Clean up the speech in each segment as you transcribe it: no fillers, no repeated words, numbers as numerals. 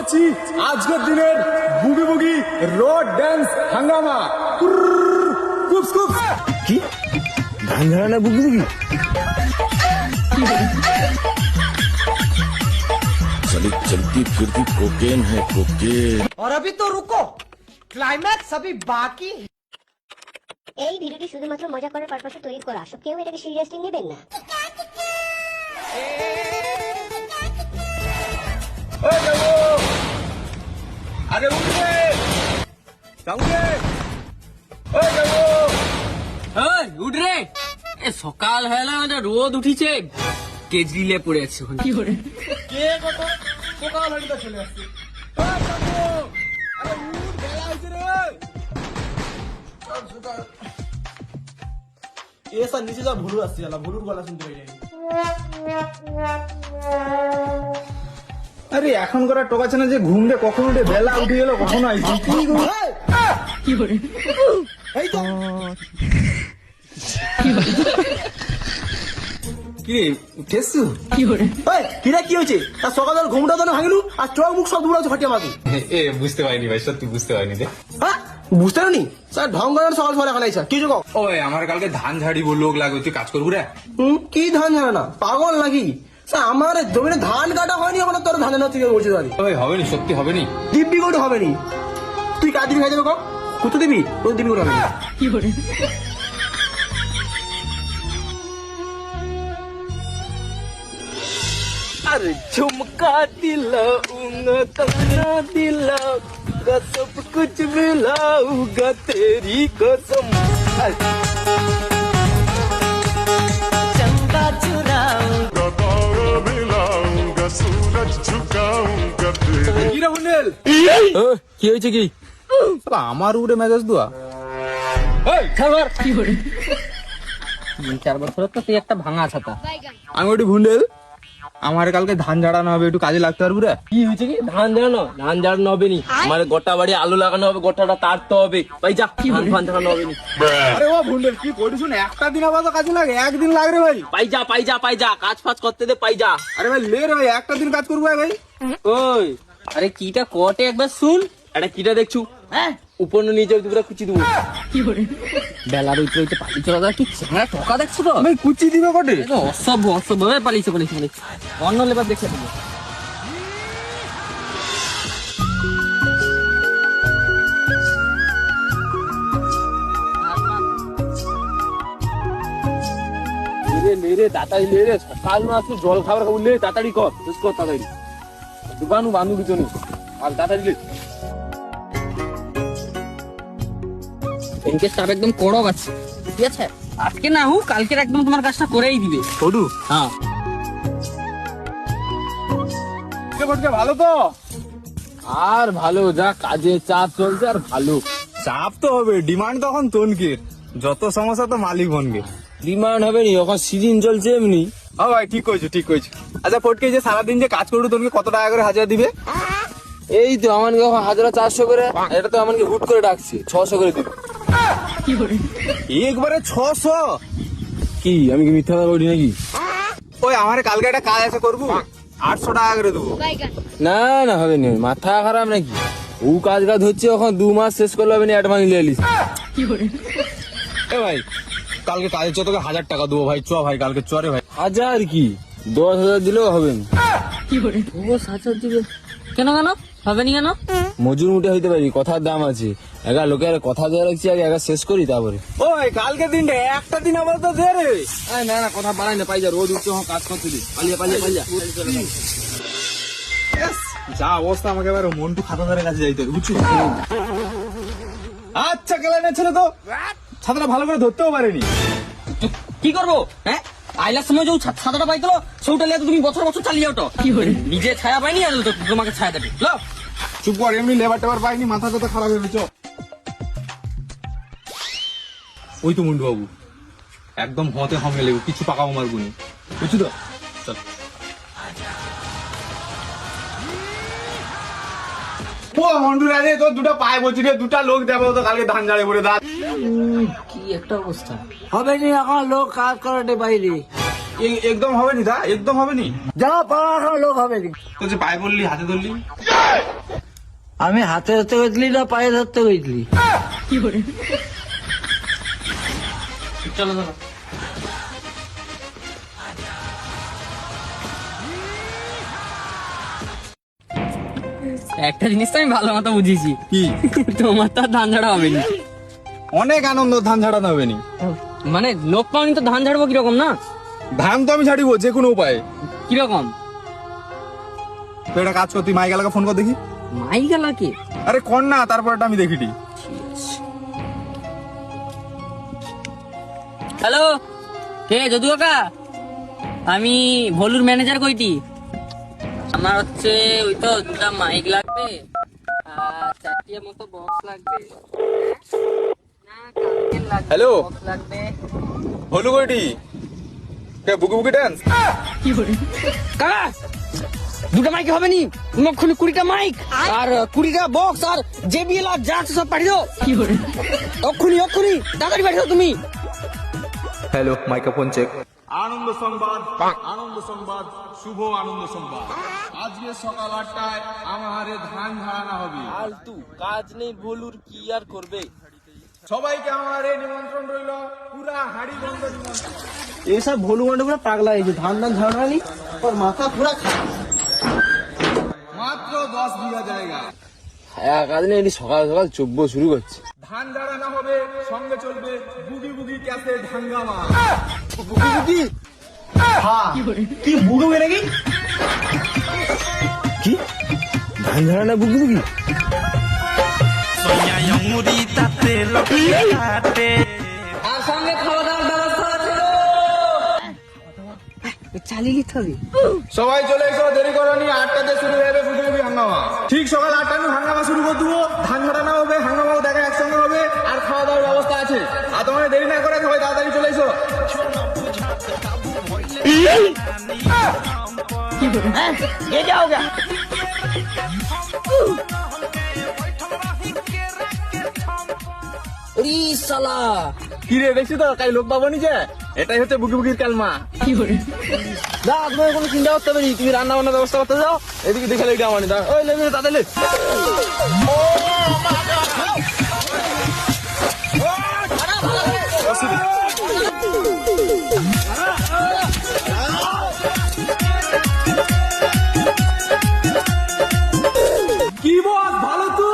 বলছি আজকের দিনের বুগি বুগি রোড ড্যান্স হাঙ্গামা। কুপস কুপস। কি ধান ঝাড়া না বুগি বুগি? साली चलती फिरती कोकेन है कोकेन। और अभी तो रुको, क्लाइमैक्स अभी बाकी है। এই ভিডিওটি শুধুমাত্র মজা করার পারপাসে তৈরি করা, সব কেউ এটাকে সিরিয়াসলি নেবেন না। আরে উঠে কাউকে উঠ রে, এ সকাল হয়ে না, রোদ উঠিছে, কেজরিলে পড়ে আছে ওখানে। কি করে কে কত সকাল হয়ে চলে আসছে। আরে উঠ, বেলা হয়েছে রে। এ স্যার নিচে যা ভুলু আসছে, ভুলুর গলা শুনতে পাই নাই। আরে এখন করা টোকাছে না যে ঘুম দিয়ে কখন উঠে বেলা উঠে গেল কখনো আইসি। কি করে এই তো কি উঠেছু কি করে কিরা কি হয়েছে? তার সকাল ঘুমটা তো ভাঙিলু আর চোখ মুখ সব দূরে ফাটিয়ে মারু। এ বুঝতে পারিনি ভাই, সত্যি বুঝতে পারিনি রে। হ্যাঁ বুঝতে পারি স্যার ঢং করার সকাল সকাল এখন আইসা কি যোগ? ওই আমার কালকে ধান ঝাড়িব লোক লাগবে, তুই কাজ করবো রে। কি ধান ঝাড়া না, পাগল নাকি? স্যার আমার জমিনে ধান কাটা হয়নি এখন, তোর ধান না থেকে বলছে দাঁড়ি ওই হবে নি, সত্যি হবে নি। দিব্যি করে হবে নি। তুই কাজ দিবি খাই দেবে কম কত দিবি, তোর দিবি করে হবে না। কি করে अरे झुमका दिलाऊंगा कंगना दिलाऊंगा सब कुछ मिलाऊंगा तेरी कसम। चंदा चुराऊंगा কি রে বুন্ডেল, কি হয়েছে? কি আমার উড়ে মেজাজ দুয়া। কি করে 3-4 বছর তো তুই একটা ভাঙা ছাতা। আমি ওটি ভুন্ডেল, আমার কালকে ধান ঝাড়ানো হবে, একটু কাজে লাগতে পারবো রে। কি হয়েছে? কি ধান ঝাড়ানো হবে নি? আমার গোটা বাড়ি আলু লাগানো হবে, গোটাটা তাড়তে হবে। ভাই যা, ধান ঝাড়ানো হবে নি। আরে ও ভুন্ডেল কি করিস, একটা দিন আবার তো কাজে লাগে, একদিন লাগবে ভাই। পাই যা কাজ ফাজ করতে দে, পাই যা। আরে ভাই লে রে ভাই, একটা দিন কাজ করবো ভাই। ওই আরে কিটা কটে একবার শুন, এটা কিটা দেখছু? হ্যাঁ উপর নিচে দুপুরে কুচি দেবো। কি করে বেলার উঠে উঠে পালি চলা কি ছেঁড়া ঠকা দেখছো তো? ভাই কুচি দিবে কটে? অসভ্য পালিছে অন্য লেবার দেখে দেবো। তাড়াতাড়ি লে রে, সকাল না আসলে জল খাবার খাবো, লে তাড়াতাড়ি কর, শেষ কর তাড়াতাড়ি। দোকানু বান্ধু পিছনে আর তাড়াতাড়ি লে। ব্যাংকের স্টাফ একদম কড়ক আছে, ঠিক আছে? আজকে না হোক কালকে একদম তোমার কাজটা করেই দিবে। ছোটু হ্যাঁ ভালো তো? আর ভালো, যা কাজে চাপ চলছে আর ভালো। চাপ তো হবে, ডিমান্ড তখন তনকের, যত সমস্যা তো মালিক বনবে। ডিমান্ড হবে নি, এখন সিজন চলছে এমনি। হ্যাঁ ভাই ঠিক কইছো। আচ্ছা ফটকে যে সারাদিন যে কাজ করবো তোকে কত টাকা করে হাজার দিবে? এই তো আমাকে 1400 করে, এটা তো আমাকে হুট করে ডাকছে 600 করে দিবে। একবারে 600? কি আমি কি মিথ্যা কথা বলি নাকি? ওই আমার কালকে একটা কাজ আছে করবো, 800 টাকা করে দেবো। না হবে নি, মাথা খারাপ নাকি? ও কাজ হচ্ছে, এখন 2 মাস শেষ করলে হবে না, অ্যাডভান্স নিয়ে এলিস। এ ভাই কালকে কাজের চ তোকে 1000 টাকা দেবো ভাই, চ ভাই কালকে চ রে ভাই। 1000 কি 10,000 দিলেও হবে না। কি করে ও 7,000 দিবে? কেন হবে নি কেন? মজুর মুটে হইতে পারি, কথার দাম আছে। একা লোকের কথা দেওয়া রাখছি, আগে শেষ করি তারপরে। ওই কালকে দিনটা একটা দিন আবার তো দে রে। না কথা বাড়াই না, পাই যা, রোজ উঠছে কাজ করতে দি। পালিয়ে যা অবস্থা, আমাকে এবার মন্টু খাতাদারের কাছে যাইতে হবে, বুঝছো? আচ্ছা কেলানের ছেলে তো ছাতাটা ভালো করে ধরতেও পারেনি। কি করবো? হ্যাঁ আইলার সময় যে ছাতাটা পাইতো, সেটা লিয়ে তুমি বছর চালিয়ে যাও তো। কি করে নিজে ছায়া পাইনি আর তোমাকে ছায়া দেবে। চুপ কর, এমনি লেবার টেবার পাইনি, মাথা টাথা খারাপ হয়ে গেছে। ওই তো মন্টু বাবু, একদম হতে হমে লেবু, কিছু পাকাবো মারবুনি, বুঝছো তো? চল ও মন্টু রাজে, তোর দুটো পায়ে বলছি রে, দুটা লোক দেবো তো কালকে ধান ঝাড়ে পড়ে দাঁত। কি একটা অবস্থা। হবে নি এখন লোক কাজ করাতে বাইরে, একদম হবে নি দা, একদম হবে নি। যা পাওয়া এখন লোক হবে নি। তো যে পায়ে পড়লি, হাতে ধরলি। আমি হাতে ধরতে গেছিলি না পায়ে ধরতে গেছিলি? চলো চলো। একটা জিনিস তো আমি ভালো মতো বুঝেছি, কি? তোমার তো আর ধান ঝাড়া হবে না। অনেক আনন্দ, ধান ঝাড়ানো হবে নি। মানে লোক পাওনি তো ধান ঝাড়বো কিরকম না? ধান তো আমি ঝাড়িব যে কোনো উপায়ে। কিরকম? তো এটা কাজ কর, তুই মাইকালাকে ফোন কর দেখি। মাই গেলা কি? আরে কর না, তারপরটা আমি দেখিটি। হ্যালো, কে যদু কাকা? আমি ভলুর ম্যানেজার কইটি। আমার হচ্ছে ওই তো দুটা মাইক লাগবে আর চারটির মতো বক্স লাগবে। হ্যালো, বক্স লাগবে। হলু কইটি? কে বুকি বুকি ডান্স? কাকা দুটো মাইক হবে নি? 20টা মাইক আর 20টা বক্স আর জেবিএল আর যা আছে সব পাঠিয়ে দাও। অক্ষুনি তাড়াতাড়ি পাঠিয়ে দাও তুমি। Hello, microphone check. আনন্দ সংবাদ, আনন্দ সংবাদ, শুভ আনন্দ সংবাদ। আজকে সকাল 8টায় আমারে ধান ঝাড়ানো হবে। ফালতু কাজ নেই ভুলুর, কি আর করবে? সবাইকে আমারে নিমন্ত্রণ রইল, পুরা হাড়ি বন্ধ নিমন্ত্রণ। এইসব ভলু মন্ডে পুরো পাগলা হয়েছে, ধান ঝাড়ানি ওর মাথা পুরা মাত্র 10 বিঘা জায়গা। কাজ নেই, সকাল সকাল চব্য শুরু করছে। ধান ঝাড়ানো হবে, সঙ্গে চলবে বুগি বুগি ক্যাসেট হাঙ্গামা। কি বুঝবে নাকি? কি ধান ঝাড়ানো বুগি বুগি? আর সঙ্গে খাওয়া দাওয়ার ব্যবস্থা আছে। চালিয়ে নিতে হবে। সবাই চলে এসো, দেরি করনি। 8টাতে শুরু হবে বুগি বুগি হাঙ্গামা। ঠিক সকাল 8টায় হাঙ্গামা শুরু করে দেবো। ধান ঝাড়ানো হবে, হাঙ্গামাও দেখা একসঙ্গে হবে, আর খাওয়া দাওয়ার ব্যবস্থা আছে। আর তোমাদের দেরি না করে সবাই তাড়াতাড়ি চলে এসো। ये क्या हो गया? ওরে শালা, কি রে, দেখছি তো কাই লোক পাবো নি যে? এটাই হচ্ছে বুকি বুকির কালমা। না তোমার কোনো চিন্তা করতে পারি, তুমি রান্না বান্নার ব্যবস্থা করতে যাও, এদিকে দেখে লেগে আমার দা। ওই লেগে তাদের লে। কি বস, ভালো তো?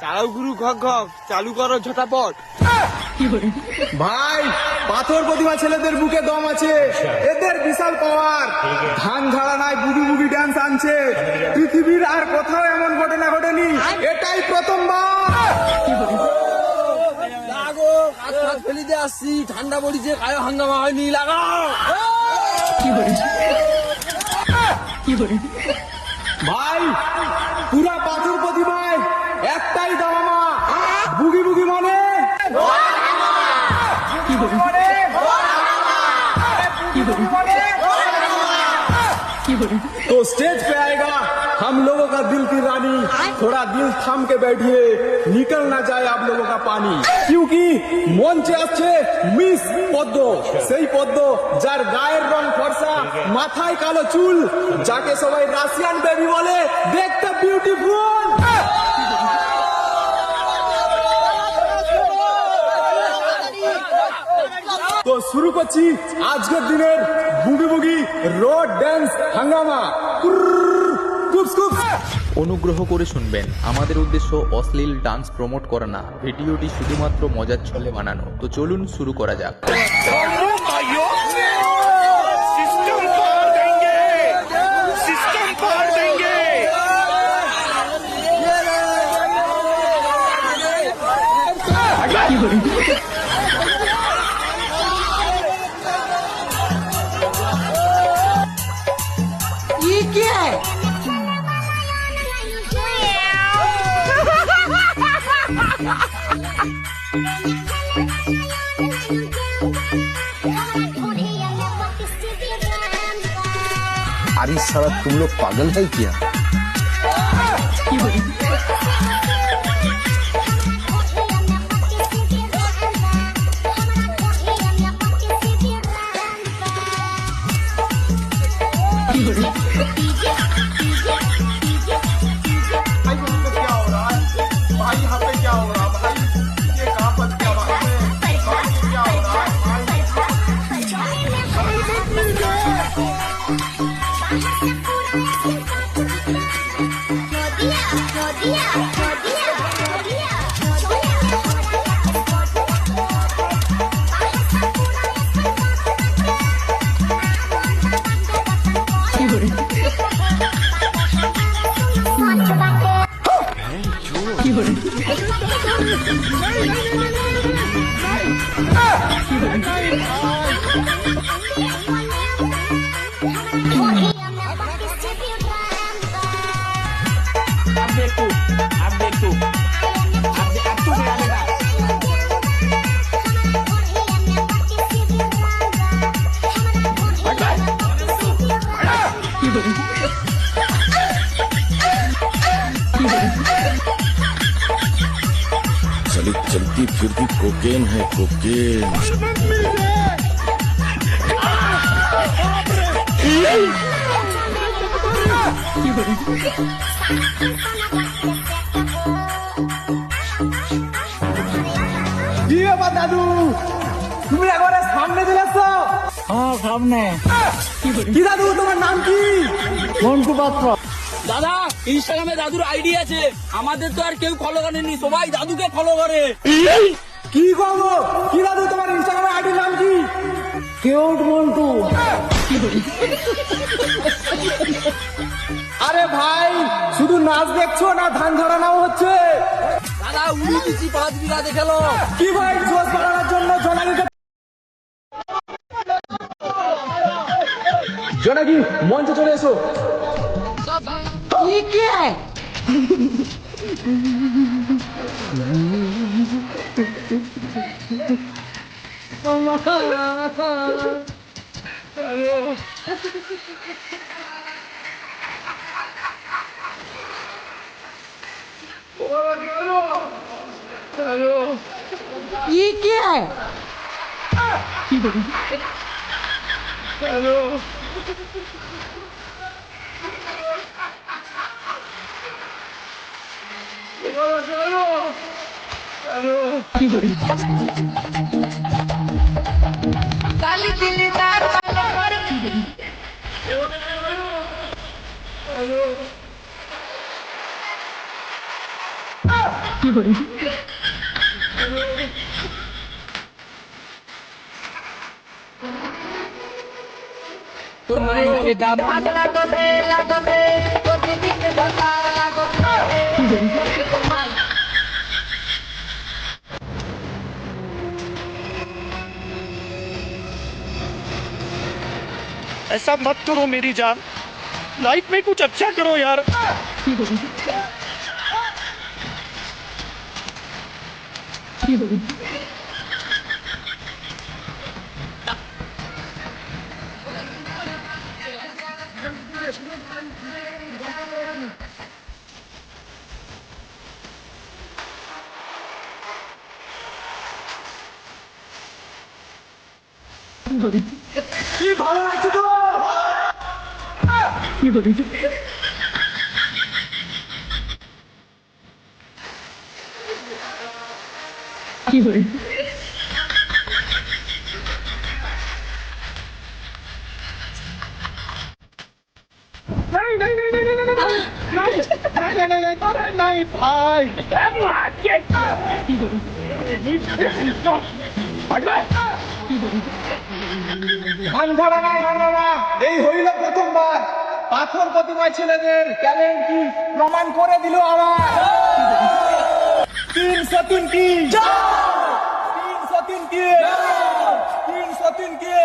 চালাও গুরু ঘক ঘক, চালু করো ঝটাপট। ভাই, পাথর প্রতিমা ছেলেদের বুকে দম আছে, এদের বিশাল পাওয়ার। ধান ঝাড়ানায় বুগি বুগি ডান্স আনছে, পৃথিবীর আর কোথাও এমন ঘটনা ঘটেনি, এটাই প্রথমবার। লাগো হাত হাত ফেলি দিয়ে আসছি, ঠান্ডা পড়িছে, গায়ে হাঙ্গামা হয়নি, লাগাও। ভাই, পুরা পাথর প্রতিমায় একটাই দামামা, বুগি বুগি মানে तो स्टेज पे आएगा हम लोगों का दिल की रानी, थोड़ा दिल थाम के बैठिए, निकल ना जाए आप लोगों का पानी, क्योंकि মঞ্চে আছে মিস পদ্ম, সেই পদ্ম যার গায়ের রং ফর্সা, মাথায় কালো চুল, যাকে সবাই রাশিয়ান বেবি বলে, দেখতে বিউটিফুল। তো শুরু করছি আজকের দিনের বুগি বুগি রোড ড্যান্স হাঙ্গামা। কুপস কুপস। অনুগ্রহ করে শুনবেন, আমাদের উদ্দেশ্য অশ্লীল ডান্স প্রমোট করা না, ভিডিওটি শুধুমাত্র মজার ছলে বানানো। তো চলুন শুরু করা যাক। ये क्या है? अरे साला तुम लोग पागल है क्या? DJ चली चलती फिरती कोकेन है कोकेन। কি ব্যাপার দাদু, তুমি একবারে সামনে চলে এসছো? হ্যাঁ সামনে। কি দাদু, তোমার নাম কি? মন্টু পাত্র। দাদা ইনস্টাগ্রামে দাদুর আইডি আছে, আমাদের তো আর কেউ ফলো করেনি, সবাই দাদুকে ফলো করে। কি করবো? কি দাদু, তোমার ইনস্টাগ্রামের আইডির নাম কি? কিউট মন্টু। আরে ভাই, শুধু নাচ দেখছো না ধান ঝাড়ানো হচ্ছে? দাদা উড়ি দিচ্ছি 5 বিঘা দেখেলো। কি ভাই, জোশ বাড়ানোর জন্য জোনাকিকে জোনাকি মঞ্চে চলে এসো। ये क्या है? ऐसा मत करो मेरी जान, लाइफ में कुछ अच्छा करो यार। কি ভালো লাগছে তো? नहीं भाई, ধান ঝাড়া নাই, ধান ঝাড়া। এই হইল প্রথমবার পাথর প্রতিমায় ছেলেদের ট্যালেন্ট কি প্রমাণ করে দিল আবার। 303 কি 303 কি 303 কি